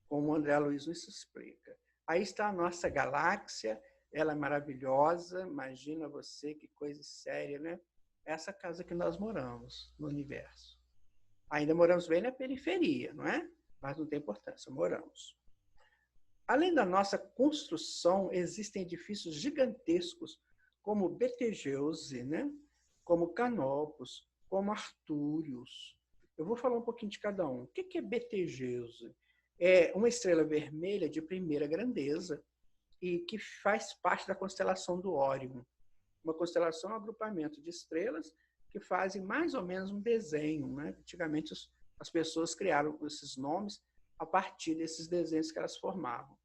como o André Luiz nos explica. Aí está a nossa galáxia, ela é maravilhosa, imagina você, que coisa séria, né? Essa casa que nós moramos no universo. Ainda moramos bem na periferia, não é? Mas não tem importância, moramos. Além da nossa construção, existem edifícios gigantescos, como Betelgeuse, né? Como Canopus, como Artúrios. Eu vou falar um pouquinho de cada um. O que é Betelgeuse? É uma estrela vermelha de primeira grandeza e que faz parte da constelação do Órion. Uma constelação é um agrupamento de estrelas que fazem mais ou menos um desenho, né? Antigamente as pessoas criaram esses nomes a partir desses desenhos que elas formavam.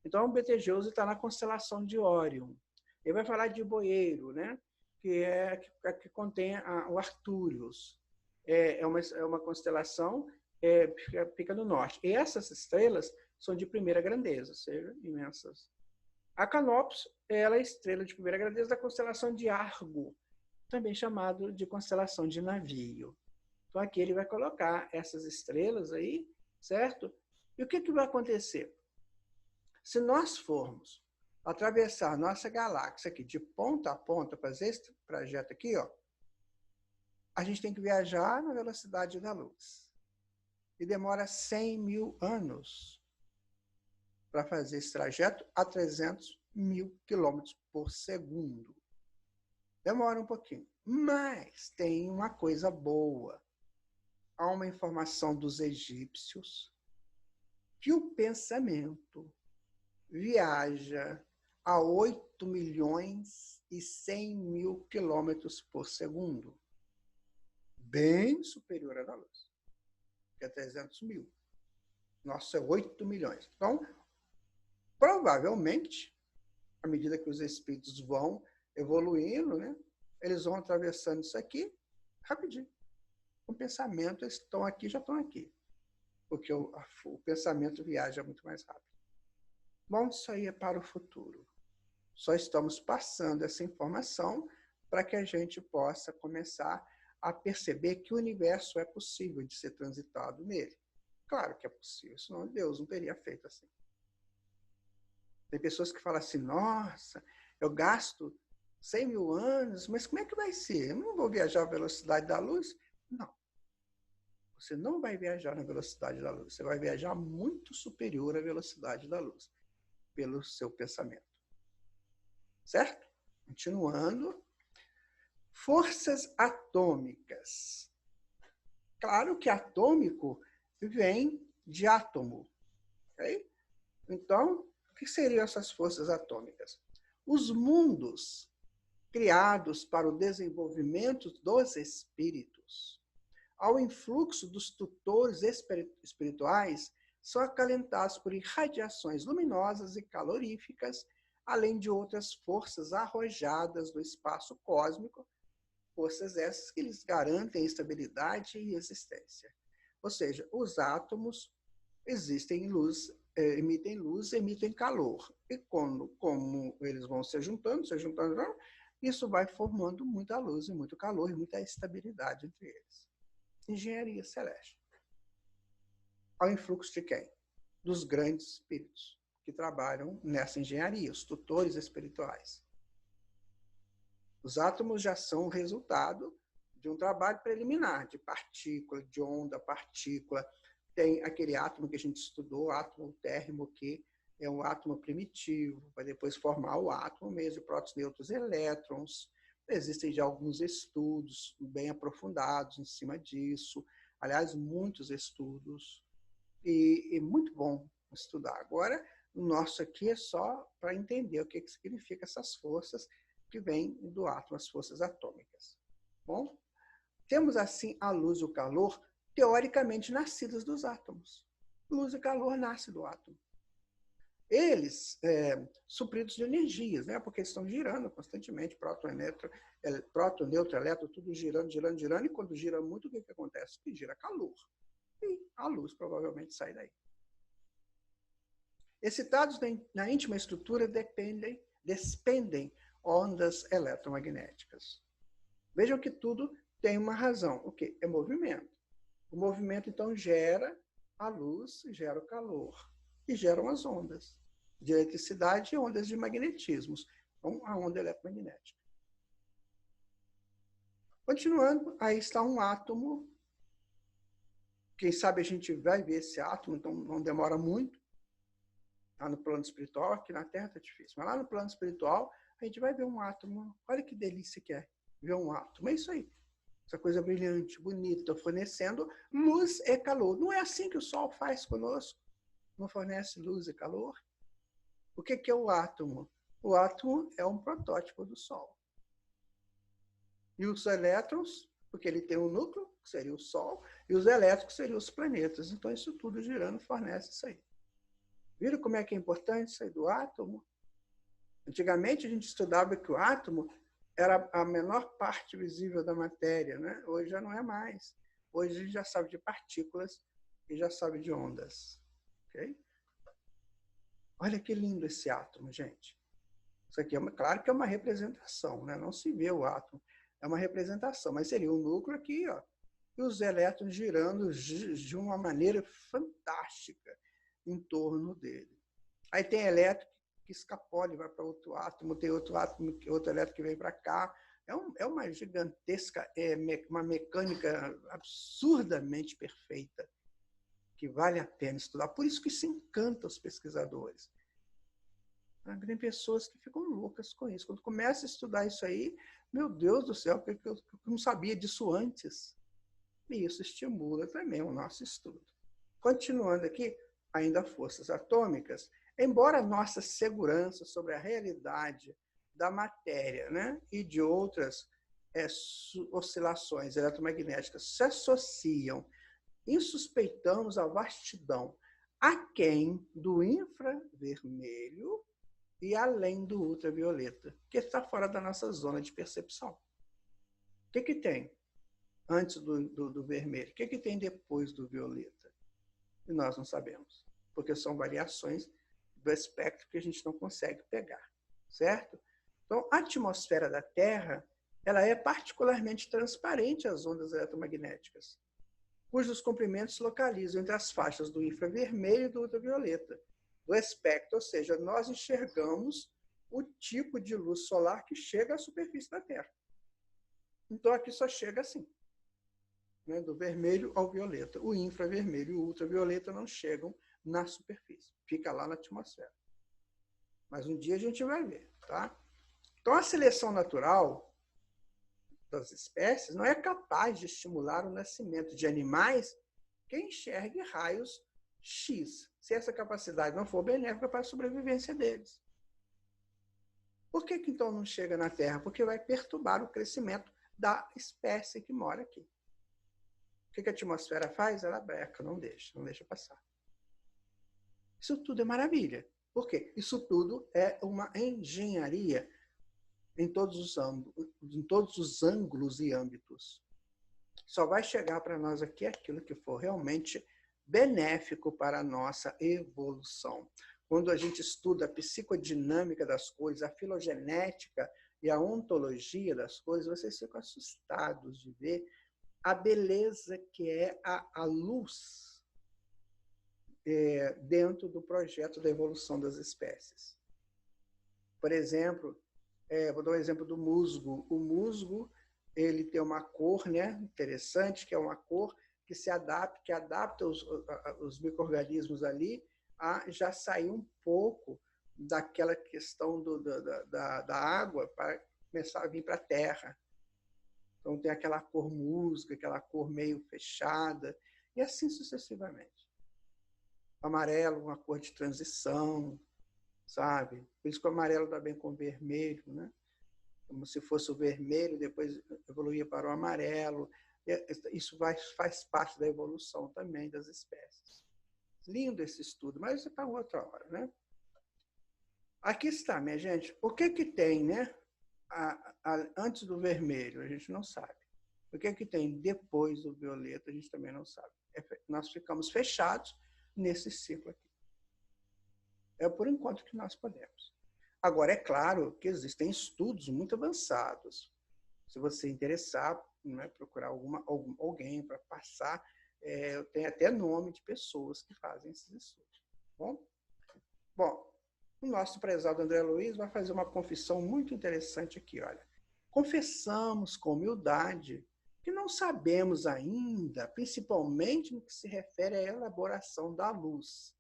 Então, o Betelgeuse está na constelação de Órion. Ele vai falar de Boeiro, né? que contém o Artúrios. É uma constelação, fica no norte. E essas estrelas são de primeira grandeza, ou seja, imensas. A Canopus, ela é estrela de primeira grandeza da constelação de Argo, também chamado de constelação de navio. Então, aqui ele vai colocar essas estrelas aí, certo? E o que vai acontecer? Se nós formos atravessar nossa galáxia aqui de ponta a ponta, fazer esse trajeto aqui, ó, a gente tem que viajar na velocidade da luz. E demora 100 mil anos para fazer esse trajeto a 300 mil quilômetros por segundo. Demora um pouquinho. Mas tem uma coisa boa. Há uma informação dos egípcios que o pensamento viaja a 8 milhões e 100 mil quilômetros por segundo. Bem superior à da luz, que é 300 mil. Nossa, é 8 milhões. Então, provavelmente, à medida que os espíritos vão evoluindo, né, eles vão atravessando isso aqui rapidinho. O pensamento, eles estão aqui, já estão aqui. Porque o pensamento viaja muito mais rápido. Bom, isso aí é para o futuro. Só estamos passando essa informação para que a gente possa começar a perceber que o universo é possível de ser transitado nele. Claro que é possível, senão Deus não teria feito assim. Tem pessoas que falam assim, nossa, eu gasto 100 mil anos, mas como é que vai ser? Eu não vou viajar à velocidade da luz? Não. Você não vai viajar na velocidade da luz. Você vai viajar muito superior à velocidade da luz, pelo seu pensamento. Certo? Continuando. Forças atômicas. Claro que atômico vem de átomo. Okay? Então, o que seriam essas forças atômicas? Os mundos criados para o desenvolvimento dos espíritos, ao influxo dos tutores espirituais, são acalentados por irradiações luminosas e caloríficas, além de outras forças arrojadas do espaço cósmico, forças essas que lhes garantem estabilidade e existência. Ou seja, os átomos emitem luz, emitem calor. E como eles vão se juntando, isso vai formando muita luz e muito calor e muita estabilidade entre eles. Engenharia celeste. Ao influxo de quem? Dos grandes espíritos que trabalham nessa engenharia, os tutores espirituais. Os átomos já são o resultado de um trabalho preliminar, de partícula, de onda, partícula. Tem aquele átomo que a gente estudou, átomo térrimo, que é um átomo primitivo, vai depois formar o átomo mesmo, prótons, nêutrons, elétrons. Existem já alguns estudos bem aprofundados em cima disso, aliás, muitos estudos, e muito bom estudar. Agora, o nosso aqui é só para entender o que significa essas forças que vêm do átomo, as forças atômicas. Bom, temos assim a luz e o calor, teoricamente nascidos dos átomos. Luz e calor nascem do átomo. Eles, supridos de energias, né? Porque eles estão girando constantemente, próton, nêutron, elétron, tudo girando, girando, girando, e quando gira muito, o que acontece? Que gira calor. E a luz provavelmente sai daí. Excitados na íntima estrutura despendem ondas eletromagnéticas. Vejam que tudo tem uma razão. O quê? É movimento. O movimento, então, gera a luz, gera o calor. E geram as ondas de eletricidade e ondas de magnetismos. Então, a onda eletromagnética. Continuando, aí está um átomo. Quem sabe a gente vai ver esse átomo, então não demora muito. Lá no plano espiritual, aqui na Terra está difícil. Mas lá no plano espiritual, a gente vai ver um átomo. Olha que delícia que é ver um átomo. É isso aí. Essa coisa brilhante, bonita, fornecendo luz e calor. Não é assim que o Sol faz conosco? Não fornece luz e calor? O que é o átomo? O átomo é um protótipo do Sol. E os elétrons, porque ele tem um núcleo, que seria o Sol, e os elétrons, que seriam os planetas. Então, isso tudo girando fornece isso aí. Viram como é que é importante isso aí do átomo? Antigamente, a gente estudava que o átomo era a menor parte visível da matéria, né? Hoje já não é mais. Hoje a gente já sabe de partículas e já sabe de ondas. Okay? Olha que lindo esse átomo, gente. Isso aqui, claro que é uma representação, né? Não se vê o átomo. É uma representação, mas seria o núcleo aqui, ó, e os elétrons girando de uma maneira fantástica em torno dele. Aí tem elétron que escapole e vai para outro átomo, tem outro átomo, outro elétron que vem para cá. É uma gigantesca, uma mecânica absurdamente perfeita, que vale a pena estudar. Por isso que se encanta os pesquisadores. Tem pessoas que ficam loucas com isso. Quando começa a estudar isso aí, meu Deus do céu, eu não sabia disso antes. E isso estimula também o nosso estudo. Continuando aqui, ainda forças atômicas, embora a nossa segurança sobre a realidade da matéria, né, e de outras oscilações eletromagnéticas se associam, insuspeitamos a vastidão aquém do infravermelho e além do ultravioleta, que está fora da nossa zona de percepção. O que tem antes do vermelho? O que tem depois do violeta? E nós não sabemos, porque são variações do espectro que a gente não consegue pegar, certo? Então, a atmosfera da Terra, ela é particularmente transparente às ondas eletromagnéticas, cujos comprimentos se localizam entre as faixas do infravermelho e do ultravioleta, do espectro, ou seja, nós enxergamos o tipo de luz solar que chega à superfície da Terra. Então, aqui só chega assim, né, do vermelho ao violeta. O infravermelho e o ultravioleta não chegam na superfície, fica lá na atmosfera. Mas um dia a gente vai ver, tá? Então, a seleção natural das espécies não é capaz de estimular o nascimento de animais que enxerguem raios X, se essa capacidade não for benéfica para a sobrevivência deles. Por que então não chega na Terra? Porque vai perturbar o crescimento da espécie que mora aqui. O que a atmosfera faz? Ela breca, não deixa passar. Isso tudo é maravilha. Por quê? Isso tudo é uma engenharia em todos os ângulos e âmbitos. Só vai chegar para nós aqui aquilo que for realmente benéfico para a nossa evolução. Quando a gente estuda a psicodinâmica das coisas, a filogenética e a ontologia das coisas, vocês ficam assustados de ver a beleza que é a luz dentro do projeto da evolução das espécies. Por exemplo, vou dar um exemplo do musgo. O musgo, ele tem uma cor, né, interessante, que é uma cor que adapta os micro-organismos ali a já sair um pouco daquela questão da água para começar a vir para a terra. Então tem aquela cor musga, aquela cor meio fechada, e assim sucessivamente. Amarelo, uma cor de transição, sabe? Por isso que o amarelo dá bem com o vermelho, né? Como se fosse o vermelho, depois evoluía para o amarelo. Isso faz parte da evolução também das espécies. Lindo esse estudo, mas isso é para outra hora, né? Aqui está, minha gente. O que que tem, né? Antes do vermelho, a gente não sabe. O que que tem depois do violeta, a gente também não sabe. Nós ficamos fechados nesse ciclo aqui. É por enquanto que nós podemos. Agora, é claro que existem estudos muito avançados. Se você interessar, né, procurar alguém para passar, eu tenho até nome de pessoas que fazem esses estudos. Bom, o nosso prezado André Luiz vai fazer uma confissão muito interessante aqui. Olha, confessamos com humildade que não sabemos ainda, principalmente no que se refere à elaboração da luz,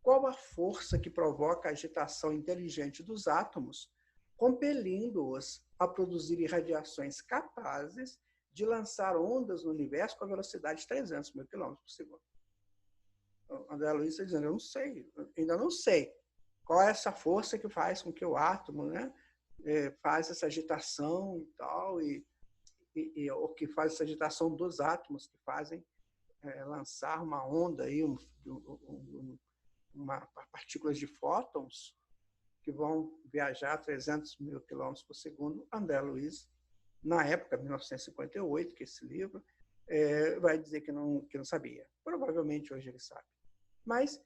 qual a força que provoca a agitação inteligente dos átomos, compelindo-os a produzir irradiações capazes de lançar ondas no universo com a velocidade de 300 mil quilômetros por segundo. O André Luiz está dizendo, eu não sei, ainda não sei qual é essa força que faz com que o átomo, né, faz essa agitação e tal, ou que faz essa agitação dos átomos que fazem lançar uma onda aí, partículas de fótons que vão viajar a 300 mil quilômetros por segundo. André Luiz, na época, 1958, que esse livro, vai dizer que não sabia. Provavelmente hoje ele sabe. Mas,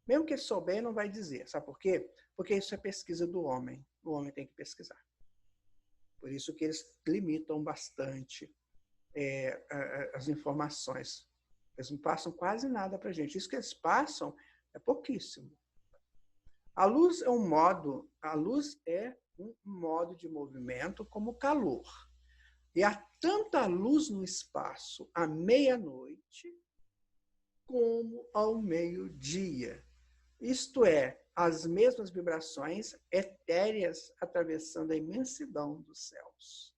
mesmo que ele souber, não vai dizer. Sabe por quê? Porque isso é pesquisa do homem. O homem tem que pesquisar. Por isso que eles limitam bastante as informações. Eles não passam quase nada para a gente. Isso que eles passam é pouquíssimo. A luz é um modo de movimento como o calor. E há tanta luz no espaço à meia-noite como ao meio-dia. Isto é, as mesmas vibrações etéreas atravessando a imensidão dos céus.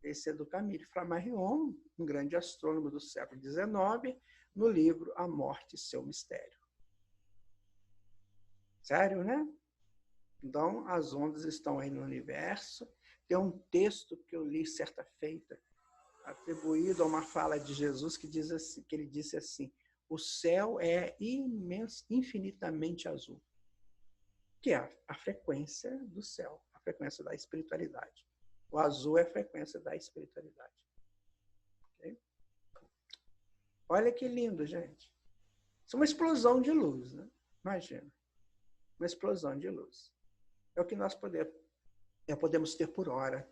Esse é do Camille Flammarion, um grande astrônomo do século XIX, no livro A Morte e Seu Mistério. Sério, né? Então, as ondas estão aí no universo. Tem um texto que eu li certa feita, atribuído a uma fala de Jesus, que ele disse assim, o céu é infinitamente azul, que é a frequência do céu, a frequência da espiritualidade. O azul é a frequência da espiritualidade. Okay? Olha que lindo, gente. Isso é uma explosão de luz, né? Imagina. Uma explosão de luz. É o que nós podemos ter por hora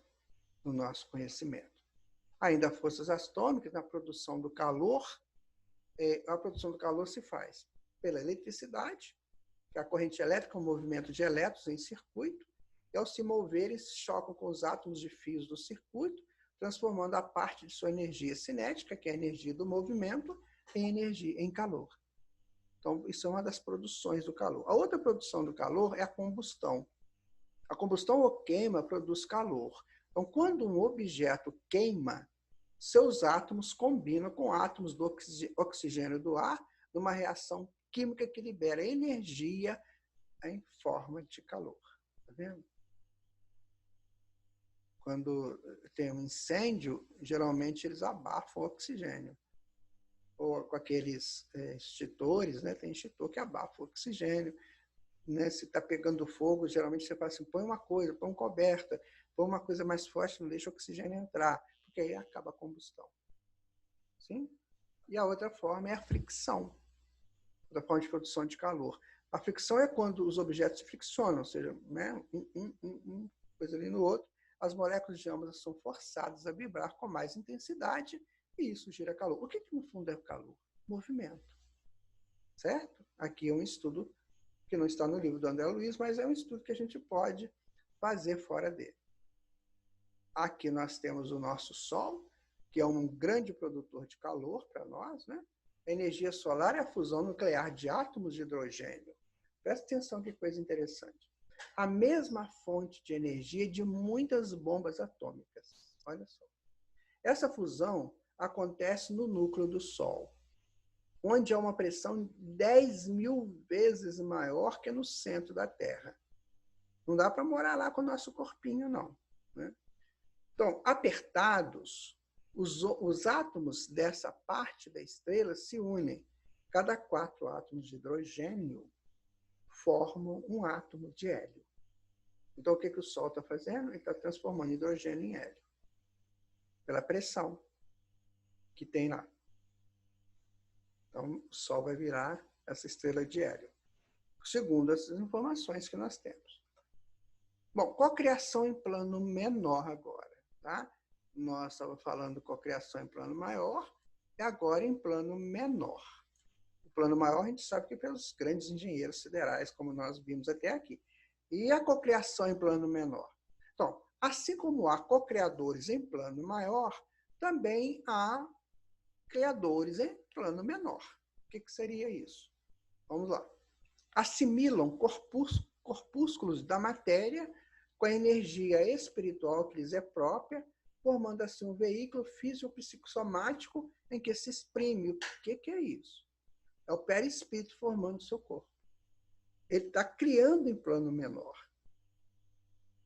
no nosso conhecimento. Ainda forças atômicas, na produção do calor, a produção do calor se faz pela eletricidade, que é a corrente elétrica é um movimento de elétrons em circuito, e ao se moverem, se chocam com os átomos de fios do circuito, transformando a parte de sua energia cinética, que é a energia do movimento, em calor. Então, isso é uma das produções do calor. A outra produção do calor é a combustão. A combustão ou queima produz calor. Então, quando um objeto queima, seus átomos combinam com átomos do oxigênio do ar, numa reação química que libera energia em forma de calor. Está vendo? Quando tem um incêndio, geralmente eles abafam o oxigênio. Ou com aqueles extintores, né? Tem extintor que abafa o oxigênio. Né? Se está pegando fogo, geralmente você fala assim, põe uma coisa, põe uma coberta, põe uma coisa mais forte, não deixa o oxigênio entrar, porque aí acaba a combustão. Sim? E a outra forma é a fricção, outra forma de produção de calor. A fricção é quando os objetos se friccionam, ou seja, né? um coisa ali no outro, as moléculas de ambas são forçadas a vibrar com mais intensidade e isso gera calor. O que no fundo é o calor? Movimento. Certo? Aqui é um estudo que não está no livro do André Luiz, mas é um estudo que a gente pode fazer fora dele. Aqui nós temos o nosso Sol, que é um grande produtor de calor para nós, né? A energia solar é a fusão nuclear de átomos de hidrogênio. Presta atenção, que coisa interessante. A mesma fonte de energia de muitas bombas atômicas. Olha só. Essa fusão acontece no núcleo do Sol, onde há uma pressão 10.000 vezes maior que no centro da Terra. Não dá para morar lá com o nosso corpinho, não, né? Então, apertados, os átomos dessa parte da estrela se unem. Cada 4 átomos de hidrogênio formam um átomo de hélio. Então, o que o Sol está fazendo? Ele está transformando hidrogênio em hélio, pela pressão que tem lá. Então, o Sol vai virar essa estrela de hélio, segundo essas informações que nós temos. Bom, cocriação em plano menor agora, tá? Nós estávamos falando cocriação em plano maior, e agora em plano menor. O plano maior a gente sabe que é pelos grandes engenheiros siderais, como nós vimos até aqui. E a cocriação em plano menor? Então, assim como há cocriadores em plano maior, também há criadores em plano menor. O que seria isso? Vamos lá. Assimilam corpúsculos da matéria com a energia espiritual que lhes é própria, formando assim um veículo físico-psicossomático em que se exprime. O que é isso? É o perispírito formando o seu corpo. Ele está criando em plano menor.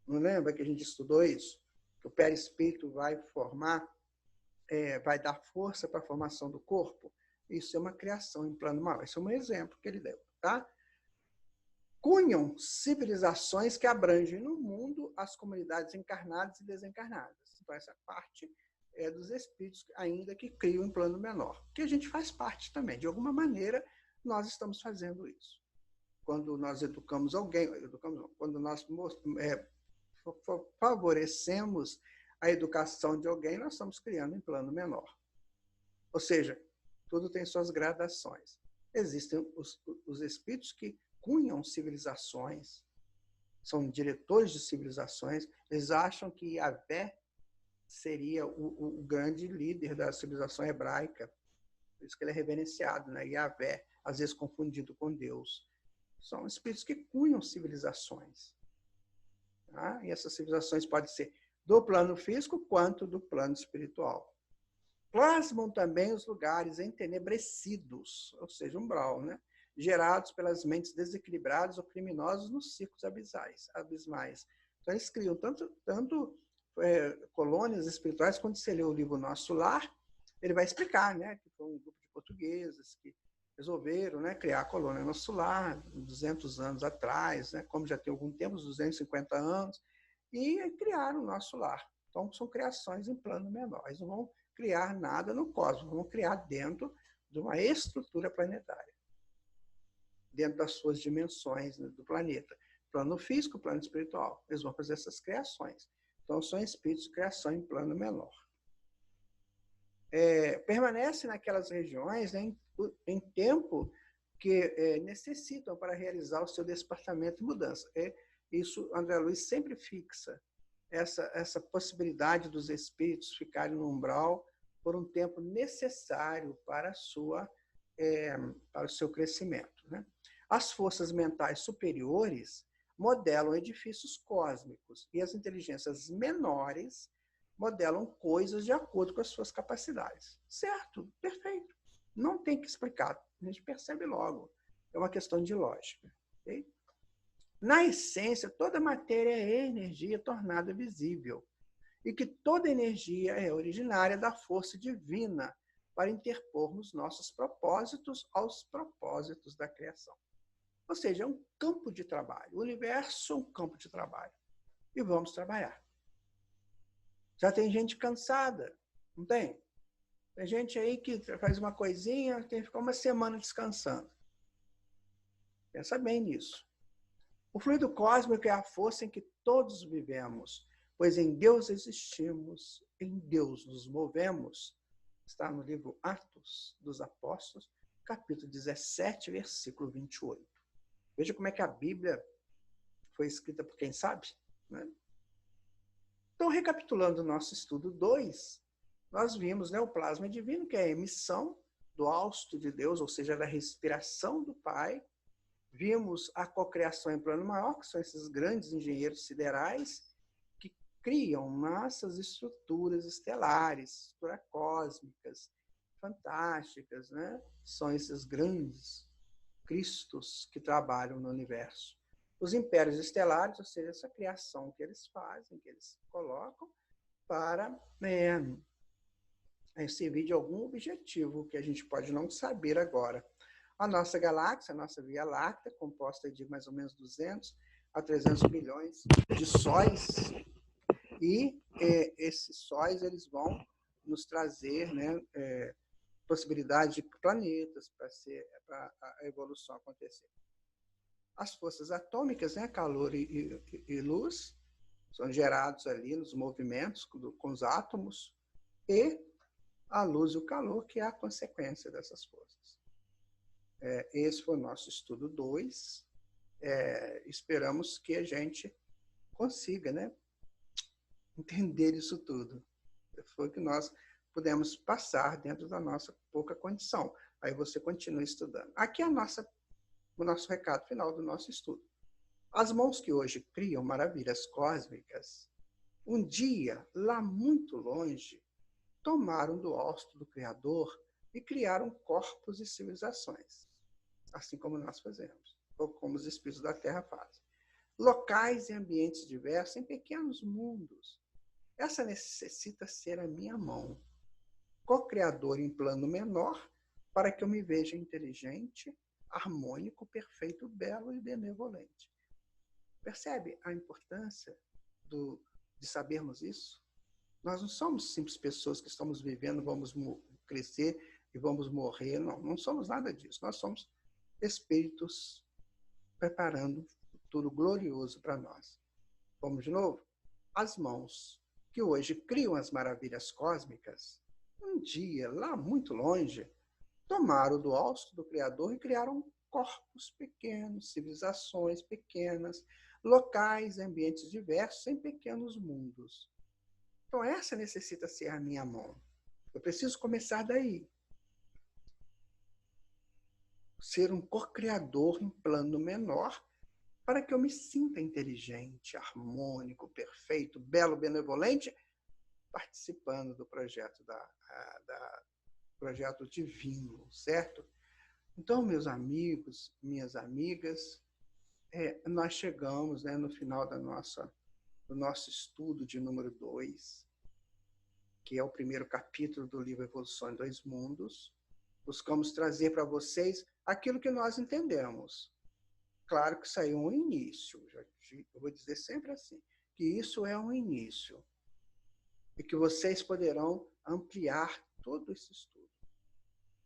Não lembra que a gente estudou isso? Que o perispírito vai formar, vai dar força para a formação do corpo? Isso é uma criação em plano maior. Esse é um exemplo que ele deu, tá? Cunham civilizações que abrangem no mundo as comunidades encarnadas e desencarnadas. Então, essa parte é dos espíritos ainda que criam em plano menor, que a gente faz parte também. De alguma maneira, nós estamos fazendo isso. Quando nós educamos alguém, quando nós favorecemos a educação de alguém, nós estamos criando em plano menor. Ou seja, tudo tem suas gradações. Existem os espíritos que cunham civilizações, são diretores de civilizações, eles acham que Yahvé seria o grande líder da civilização hebraica, por isso que ele é reverenciado, né? Yahvé, às vezes confundido com Deus. São espíritos que cunham civilizações. Tá? E essas civilizações podem ser do plano físico quanto do plano espiritual. Plasmam também os lugares entenebrecidos, ou seja, umbral, né? Gerados pelas mentes desequilibradas ou criminosas nos círculos abismais. Então, eles criam tanto colônias espirituais. Quando você lê o livro Nosso Lar, ele vai explicar, né, que foi um grupo de portugueses que resolveram, né, criar a colônia Nosso Lar 200 anos atrás, né, como já tem algum tempo, uns 250 anos, e criaram o Nosso Lar. Então, são criações em plano menor. Eles não vão criar nada no cosmos, vão criar dentro de uma estrutura planetária, dentro das suas dimensões, né, do planeta. Plano físico, plano espiritual. Eles vão fazer essas criações. Então, são espíritos de criação em plano menor. Permanecem naquelas regiões, né, em tempo que necessitam para realizar o seu despertamento e mudança. Isso, André Luiz sempre fixa essa possibilidade dos espíritos ficarem no umbral por um tempo necessário para o seu crescimento, né? As forças mentais superiores modelam edifícios cósmicos e as inteligências menores modelam coisas de acordo com as suas capacidades. Certo? Perfeito. Não tem que explicar. A gente percebe logo. É uma questão de lógica. Okay? Na essência, toda matéria é energia tornada visível. E que toda energia é originária da força divina para interpormos nossos propósitos aos propósitos da criação. Ou seja, é um campo de trabalho. O universo é um campo de trabalho. E vamos trabalhar. Já tem gente cansada, não tem? Tem gente aí que faz uma coisinha, tem que ficar uma semana descansando. Pensa bem nisso. O fluido cósmico é a força em que todos vivemos, pois em Deus existimos, em Deus nos movemos. Está no livro Atos dos Apóstolos, capítulo 17, versículo 28. Veja como é que a Bíblia foi escrita por quem sabe, né? Então, recapitulando o nosso estudo 2, nós vimos, né, o plasma divino, que é a emissão do hausto de Deus, ou seja, da respiração do Pai. Vimos a cocriação em plano maior, que são esses grandes engenheiros siderais que criam massas estruturas estelares, estruturas cósmicas, fantásticas, né? São esses grandes cristos que trabalham no universo. Os impérios estelares, ou seja, essa criação que eles fazem, que eles colocam para servir de algum objetivo que a gente pode não saber agora. A nossa galáxia, a nossa Via Láctea, composta de mais ou menos 200 a 300 milhões de sóis, e esses sóis eles vão nos trazer, né, possibilidade de planetas para a evolução acontecer. As forças atômicas, né, calor e luz, são gerados ali nos movimentos com os átomos, e a luz e o calor, que é a consequência dessas forças. Esse foi o nosso estudo 2. Esperamos que a gente consiga, né, entender isso tudo. Foi o que nós pudemos passar dentro da nossa pouca condição. Aí você continua estudando. Aqui é o nosso recado final do nosso estudo. As mãos que hoje criam maravilhas cósmicas, um dia, lá muito longe, tomaram do hausto do Criador e criaram corpos e civilizações, assim como nós fazemos, ou como os espíritos da Terra fazem. Locais e ambientes diversos em pequenos mundos. Essa necessita ser a minha mão, co-criador em plano menor, para que eu me veja inteligente, harmônico, perfeito, belo e benevolente. Percebe a importância de sabermos isso? Nós não somos simples pessoas que estamos vivendo, vamos crescer e vamos morrer. Não, não somos nada disso. Nós somos espíritos preparando um futuro glorioso para nós. Vamos de novo? As mãos que hoje criam as maravilhas cósmicas, um dia, lá muito longe, tomaram do hausto do Criador e criaram corpos pequenos, civilizações pequenas, locais e ambientes diversos em pequenos mundos. Então, essa necessita ser a minha mão. Eu preciso começar daí. Ser um co-criador em plano menor, para que eu me sinta inteligente, harmônico, perfeito, belo, benevolente, participando do projeto, projeto divino, certo? Então, meus amigos, minhas amigas, nós chegamos, né, no final do nosso estudo de número 2, que é o primeiro capítulo do livro Evolução em Dois Mundos. Buscamos trazer para vocês aquilo que nós entendemos. Claro que isso aí é um início, eu vou dizer sempre assim, que isso é um início, e que vocês poderão ampliar todo esse estudo.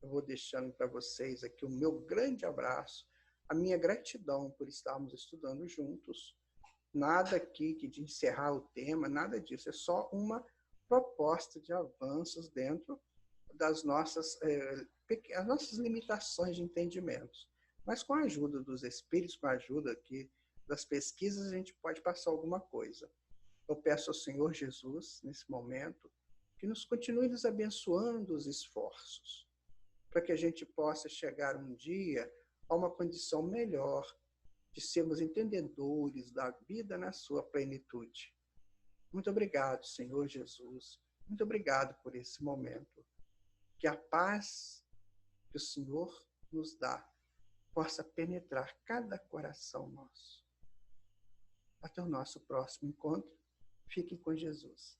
Eu vou deixando para vocês aqui o meu grande abraço, a minha gratidão por estarmos estudando juntos. Nada aqui de encerrar o tema, nada disso, é só uma proposta de avanços dentro das nossas limitações de entendimentos. Mas com a ajuda dos espíritos, com a ajuda aqui das pesquisas, a gente pode passar alguma coisa. Eu peço ao Senhor Jesus, nesse momento, que nos continue nos abençoando os esforços, para que a gente possa chegar um dia a uma condição melhor de sermos entendedores da vida na sua plenitude. Muito obrigado, Senhor Jesus. Muito obrigado por esse momento. Que a paz que o Senhor nos dá possa penetrar cada coração nosso. Até o nosso próximo encontro. Fiquem com Jesus.